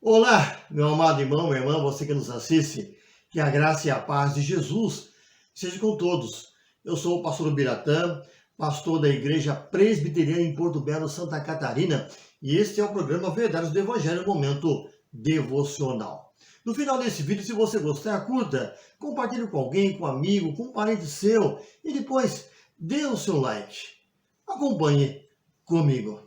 Olá, meu amado irmão, minha irmã, você que nos assiste, que a graça e a paz de Jesus seja com todos. Eu sou o pastor Biratã, pastor da Igreja Presbiteriana em Porto Belo, Santa Catarina, e este é o programa Verdades do Evangelho, Momento Devocional. No final desse vídeo, se você gostar, curta, compartilhe com alguém, com um amigo, com um parente seu, e depois dê o seu like. Acompanhe comigo.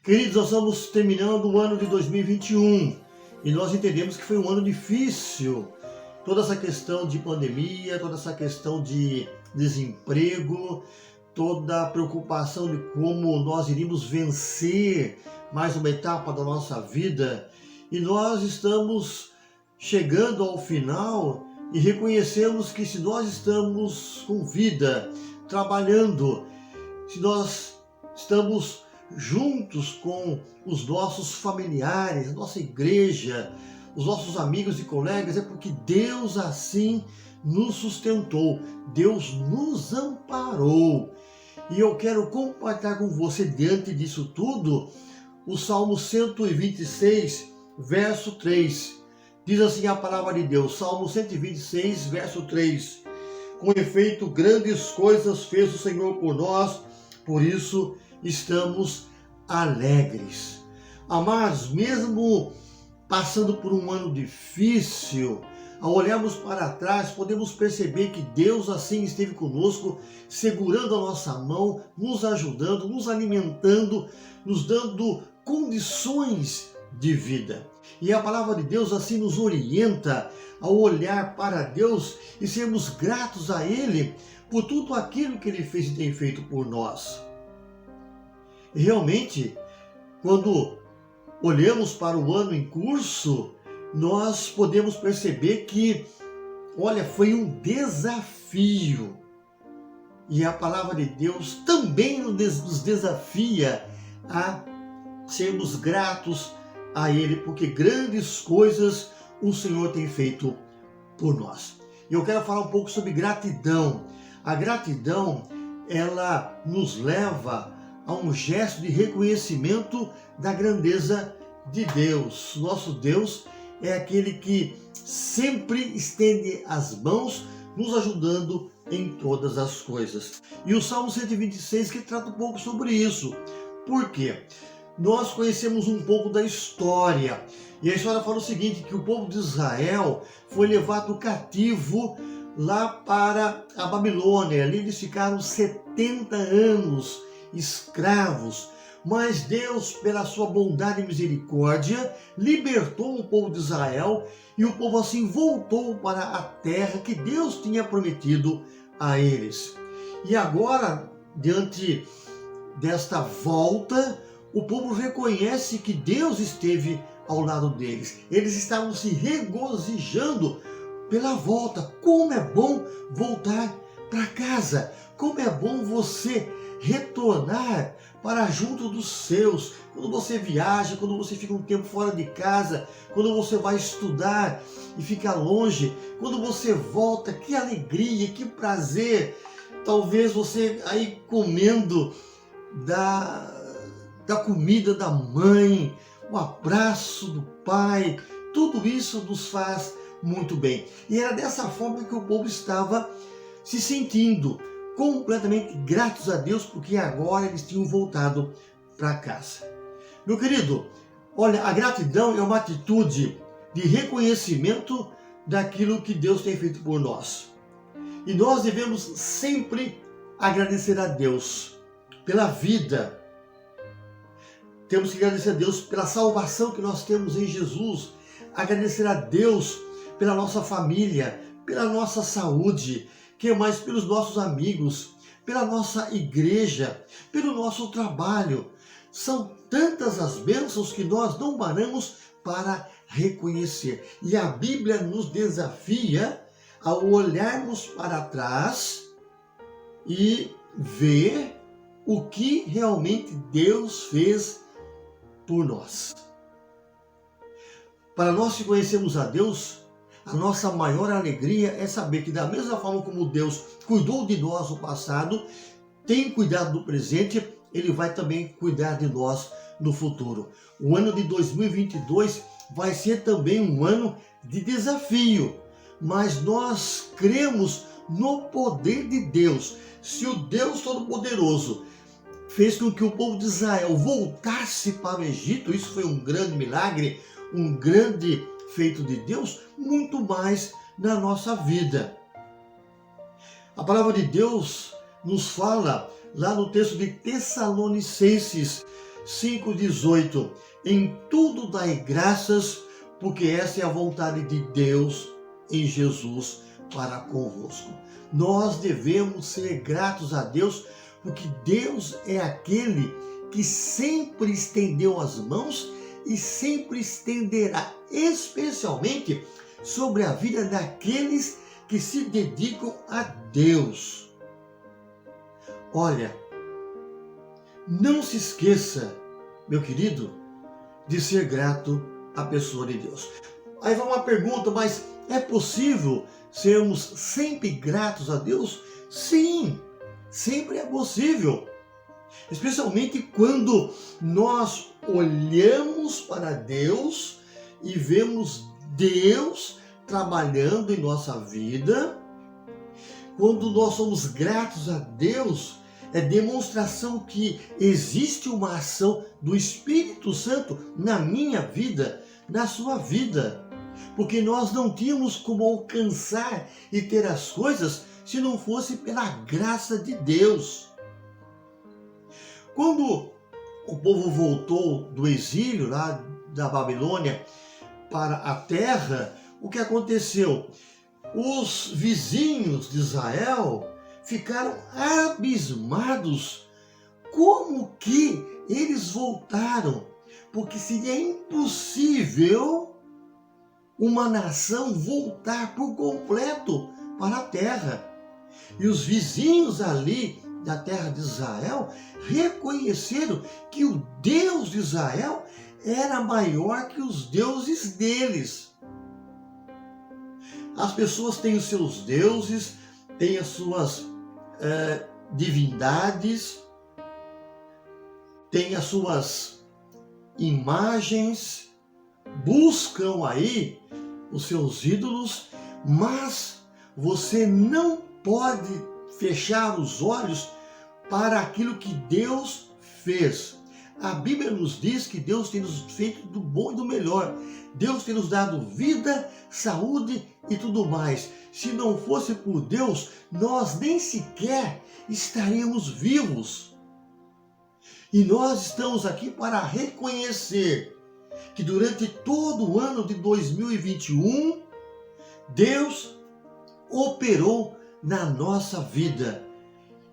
Queridos, nós estamos terminando o ano de 2021 e nós entendemos que foi um ano difícil. Toda essa questão de pandemia, toda essa questão de desemprego, toda a preocupação de como nós iríamos vencer mais uma etapa da nossa vida. E nós estamos chegando ao final e reconhecemos que se nós estamos com vida, trabalhando, se nós estamos juntos com os nossos familiares, nossa igreja, os nossos amigos e colegas, é porque Deus assim nos sustentou, Deus nos amparou. E eu quero compartilhar com você, diante disso tudo, o Salmo 126, verso 3. Diz assim a palavra de Deus, Salmo 126, verso 3. Com efeito, grandes coisas fez o Senhor por nós, por isso estamos alegres. Amados, mesmo passando por um ano difícil, ao olharmos para trás, podemos perceber que Deus assim esteve conosco, segurando a nossa mão, nos ajudando, nos alimentando, nos dando condições de vida. E a palavra de Deus assim nos orienta ao olhar para Deus e sermos gratos a Ele por tudo aquilo que Ele fez e tem feito por nós. Realmente, quando olhamos para o ano em curso, nós podemos perceber que, olha, foi um desafio. E a palavra de Deus também nos desafia a sermos gratos a Ele, porque grandes coisas o Senhor tem feito por nós. E eu quero falar um pouco sobre gratidão. A gratidão, ela nos leva a um gesto de reconhecimento da grandeza de Deus. Nosso Deus é aquele que sempre estende as mãos, nos ajudando em todas as coisas. E o Salmo 126 que trata um pouco sobre isso. Por quê? Nós conhecemos um pouco da história. E a história fala o seguinte, que o povo de Israel foi levado cativo lá para a Babilônia. Ali eles ficaram 70 anos escravos, mas Deus, pela sua bondade e misericórdia, libertou o povo de Israel e o povo assim voltou para a terra que Deus tinha prometido a eles. E agora, diante desta volta, o povo reconhece que Deus esteve ao lado deles. Eles estavam se regozijando pela volta. Como é bom voltar para casa! Como é bom você retornar para junto dos seus, quando você viaja, quando você fica um tempo fora de casa, quando você vai estudar e fica longe, quando você volta, que alegria, que prazer. Talvez você aí comendo da comida da mãe, o abraço do pai, tudo isso nos faz muito bem. E era dessa forma que o povo estava se sentindo, completamente gratos a Deus, porque agora eles tinham voltado para casa. Meu querido, olha, a gratidão é uma atitude de reconhecimento daquilo que Deus tem feito por nós. E nós devemos sempre agradecer a Deus pela vida. Temos que agradecer a Deus pela salvação que nós temos em Jesus. Agradecer a Deus pela nossa família, pela nossa saúde, que mais pelos nossos amigos, pela nossa igreja, pelo nosso trabalho. São tantas as bênçãos que nós não paramos para reconhecer. E a Bíblia nos desafia a olharmos para trás e ver o que realmente Deus fez por nós. Para nós que conhecemos a Deus, a nossa maior alegria é saber que da mesma forma como Deus cuidou de nós no passado, tem cuidado do presente, Ele vai também cuidar de nós no futuro. O ano de 2022 vai ser também um ano de desafio, mas nós cremos no poder de Deus. Se o Deus Todo-Poderoso fez com que o povo de Israel voltasse para o Egito, isso foi um grande milagre, um grande feito de Deus, muito mais na nossa vida. A palavra de Deus nos fala lá no texto de Tessalonicenses 5,18: em tudo dai graças, porque essa é a vontade de Deus em Jesus para convosco. Nós devemos ser gratos a Deus, porque Deus é aquele que sempre estendeu as mãos e sempre estenderá, especialmente sobre a vida daqueles que se dedicam a Deus. Olha, não se esqueça, meu querido, de ser grato à pessoa de Deus. Aí vai uma pergunta, mas é possível sermos sempre gratos a Deus? Sim, sempre é possível. Especialmente quando nós olhamos para Deus e vemos Deus trabalhando em nossa vida. Quando nós somos gratos a Deus, é demonstração que existe uma ação do Espírito Santo na minha vida, na sua vida. Porque nós não tínhamos como alcançar e ter as coisas se não fosse pela graça de Deus. Quando o povo voltou do exílio lá da Babilônia para a terra, o que aconteceu? Os vizinhos de Israel ficaram abismados. Como que eles voltaram? Porque seria impossível uma nação voltar por completo para a terra. E os vizinhos ali da terra de Israel reconheceram que o Deus de Israel era maior que os deuses deles. As pessoas têm os seus deuses, têm as suas divindades, têm as suas imagens, buscam aí os seus ídolos, mas você não pode fechar os olhos para aquilo que Deus fez. A Bíblia nos diz que Deus tem nos feito do bom e do melhor. Deus tem nos dado vida, saúde e tudo mais. Se não fosse por Deus, nós nem sequer estaríamos vivos. E nós estamos aqui para reconhecer que durante todo o ano de 2021, Deus operou na nossa vida.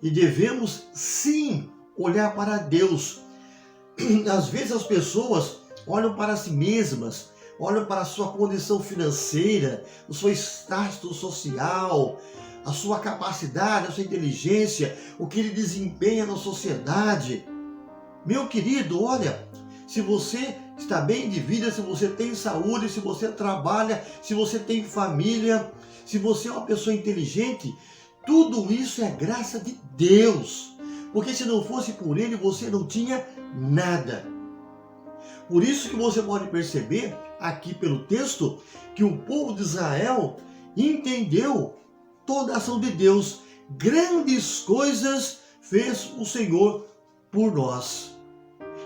E devemos sim olhar para Deus. Às vezes as pessoas olham para si mesmas, olham para a sua condição financeira, o seu status social, a sua capacidade, a sua inteligência, o que ele desempenha na sociedade. Meu querido, olha, se você está bem de vida, se você tem saúde, se você trabalha, se você tem família, se você é uma pessoa inteligente, tudo isso é graça de Deus. Porque se não fosse por Ele, você não tinha nada. Por isso que você pode perceber aqui pelo texto que o povo de Israel entendeu toda a ação de Deus. Grandes coisas fez o Senhor por nós.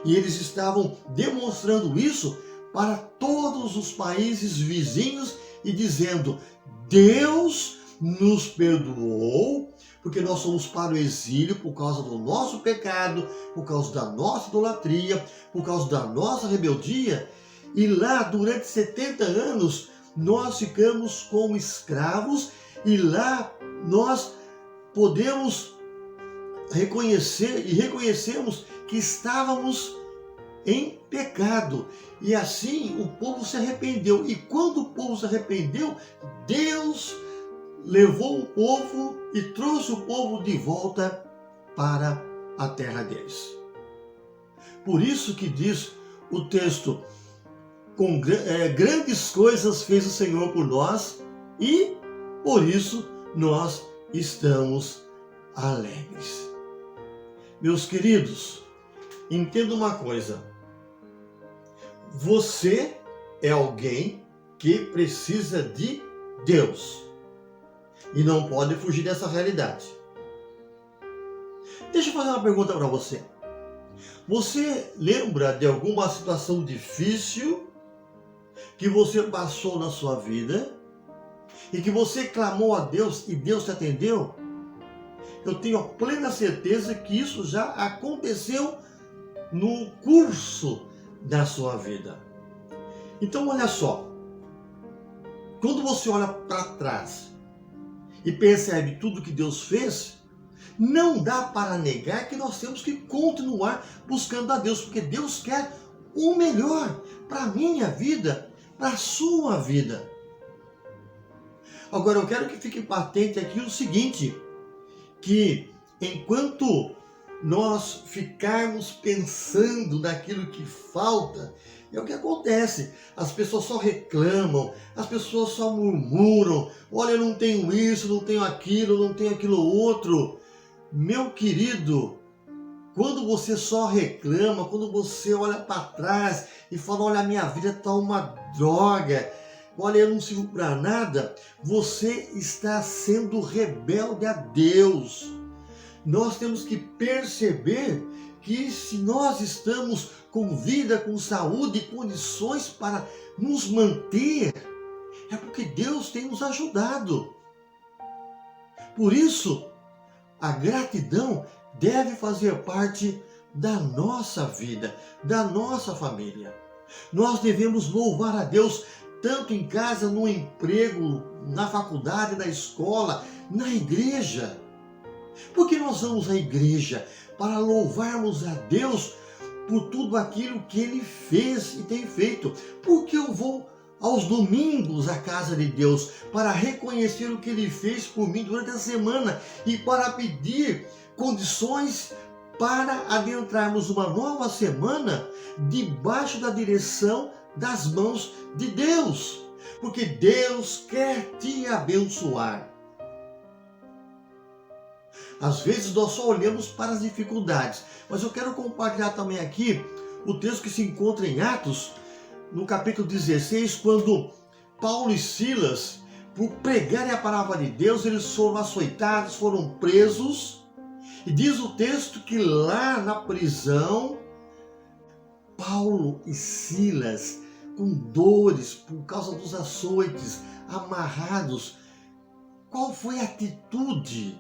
E eles estavam demonstrando isso para todos os países vizinhos e dizendo: Deus nos perdoou, porque nós fomos para o exílio por causa do nosso pecado, por causa da nossa idolatria, por causa da nossa rebeldia. E lá, durante 70 anos, nós ficamos como escravos, e lá nós podemos reconhecer e reconhecemos que estávamos em pecado. E assim o povo se arrependeu. E quando o povo se arrependeu, Deus levou o povo e trouxe o povo de volta para a terra deles. Por isso que diz o texto: grandes coisas fez o Senhor por nós e por isso nós estamos alegres. Meus queridos, entenda uma coisa. Você é alguém que precisa de Deus e não pode fugir dessa realidade. Deixa eu fazer uma pergunta para você. Você lembra de alguma situação difícil que você passou na sua vida e que você clamou a Deus e Deus te atendeu? Eu tenho a plena certeza que isso já aconteceu no curso da sua vida. Então olha só, quando você olha para trás e percebe tudo que Deus fez, não dá para negar que nós temos que continuar buscando a Deus, porque Deus quer o melhor para a minha vida, para a sua vida. Agora eu quero que fique patente aqui o seguinte, que enquanto nós ficarmos pensando naquilo que falta, é o que acontece. As pessoas só reclamam, as pessoas só murmuram. Olha, eu não tenho isso, não tenho aquilo outro. Meu querido, quando você só reclama, quando você olha para trás e fala, olha, a minha vida está uma droga, olha, eu não sirvo para nada, você está sendo rebelde a Deus. Nós temos que perceber que se nós estamos com vida, com saúde e condições para nos manter, é porque Deus tem nos ajudado. Por isso, a gratidão deve fazer parte da nossa vida, da nossa família. Nós devemos louvar a Deus tanto em casa, no emprego, na faculdade, na escola, na igreja. Porque nós vamos à igreja para louvarmos a Deus por tudo aquilo que Ele fez e tem feito. Porque eu vou aos domingos à casa de Deus para reconhecer o que Ele fez por mim durante a semana e para pedir condições para adentrarmos uma nova semana debaixo da direção das mãos de Deus. Porque Deus quer te abençoar. Às vezes nós só olhamos para as dificuldades, mas eu quero compartilhar também aqui o texto que se encontra em Atos, no capítulo 16, quando Paulo e Silas, por pregarem a palavra de Deus, eles foram açoitados, foram presos, e diz o texto que lá na prisão, Paulo e Silas, com dores por causa dos açoites, amarrados, qual foi a atitude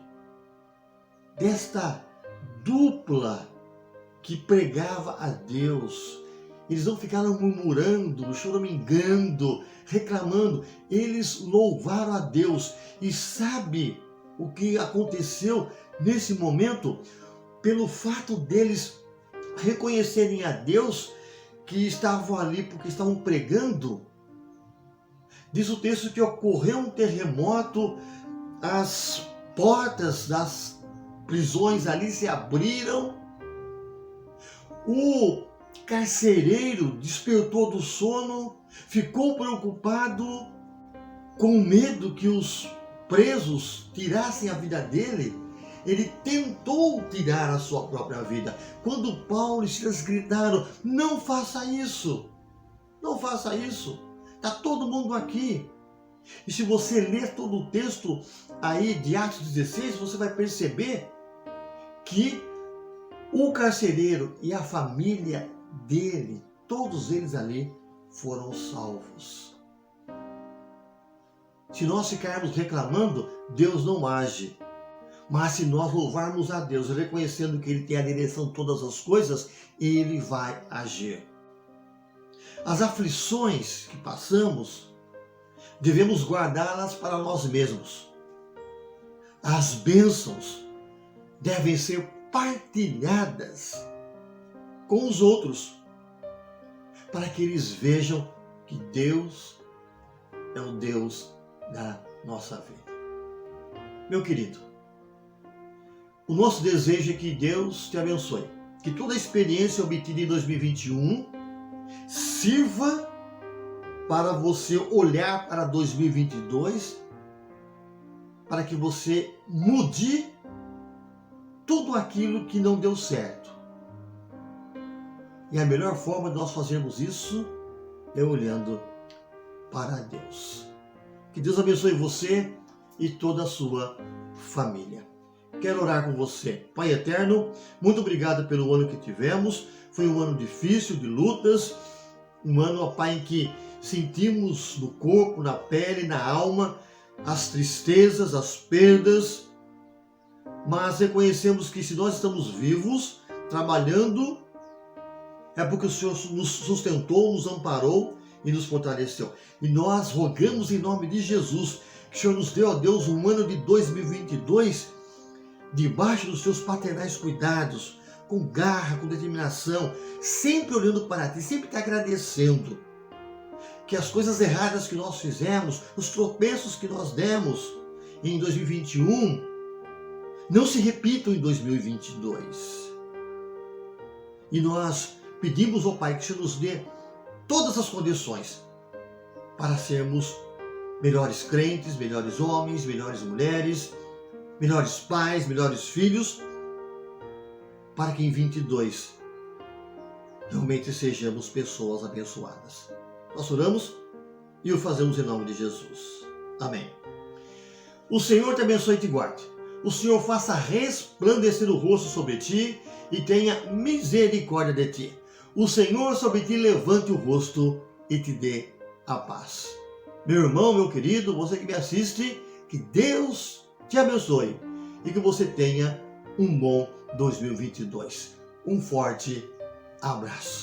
desta dupla que pregava a Deus? Eles não ficaram murmurando, choramingando, reclamando. Eles louvaram a Deus. E sabe o que aconteceu nesse momento? Pelo fato deles reconhecerem a Deus, que estavam ali porque estavam pregando, diz o texto que ocorreu um terremoto, as portas das prisões ali se abriram, o carcereiro despertou do sono, ficou preocupado, com medo que os presos tirassem a vida dele. Ele tentou tirar a sua própria vida. Quando Paulo e Silas gritaram, não faça isso, não faça isso, está todo mundo aqui. E se você ler todo o texto aí de Atos 16, você vai perceber que o carcereiro e a família dele, todos eles ali foram salvos. Se nós ficarmos reclamando, Deus não age. Mas se nós louvarmos a Deus, reconhecendo que Ele tem a direção de todas as coisas, Ele vai agir. As aflições que passamos, devemos guardá-las para nós mesmos. As bênçãos devem ser partilhadas com os outros, para que eles vejam que Deus é o Deus da nossa vida. Meu querido, o nosso desejo é que Deus te abençoe, que toda a experiência obtida em 2021 sirva para você olhar para 2022, para que você mude tudo aquilo que não deu certo. E a melhor forma de nós fazermos isso é olhando para Deus. Que Deus abençoe você e toda a sua família. Quero orar com você. Pai eterno, muito obrigado pelo ano que tivemos. Foi um ano difícil, de lutas. Um ano, ó Pai, em que sentimos no corpo, na pele, na alma, as tristezas, as perdas. Mas reconhecemos que se nós estamos vivos, trabalhando, é porque o Senhor nos sustentou, nos amparou e nos fortaleceu. E nós rogamos em nome de Jesus que o Senhor nos dê, ó Deus, um ano de 2022 debaixo dos seus paternais cuidados, com garra, com determinação, sempre olhando para Ti, sempre te agradecendo. Que as coisas erradas que nós fizemos, os tropeços que nós demos em 2021, não se repitam em 2022. E nós pedimos ao Pai que o Senhor nos dê todas as condições para sermos melhores crentes, melhores homens, melhores mulheres, melhores pais, melhores filhos, para que em 22 realmente sejamos pessoas abençoadas. Nós oramos e o fazemos em nome de Jesus. Amém. O Senhor te abençoe e te guarde. O Senhor faça resplandecer o rosto sobre ti e tenha misericórdia de ti. O Senhor sobre ti levante o rosto e te dê a paz. Meu irmão, meu querido, você que me assiste, que Deus te abençoe e que você tenha um bom 2022. Um forte abraço.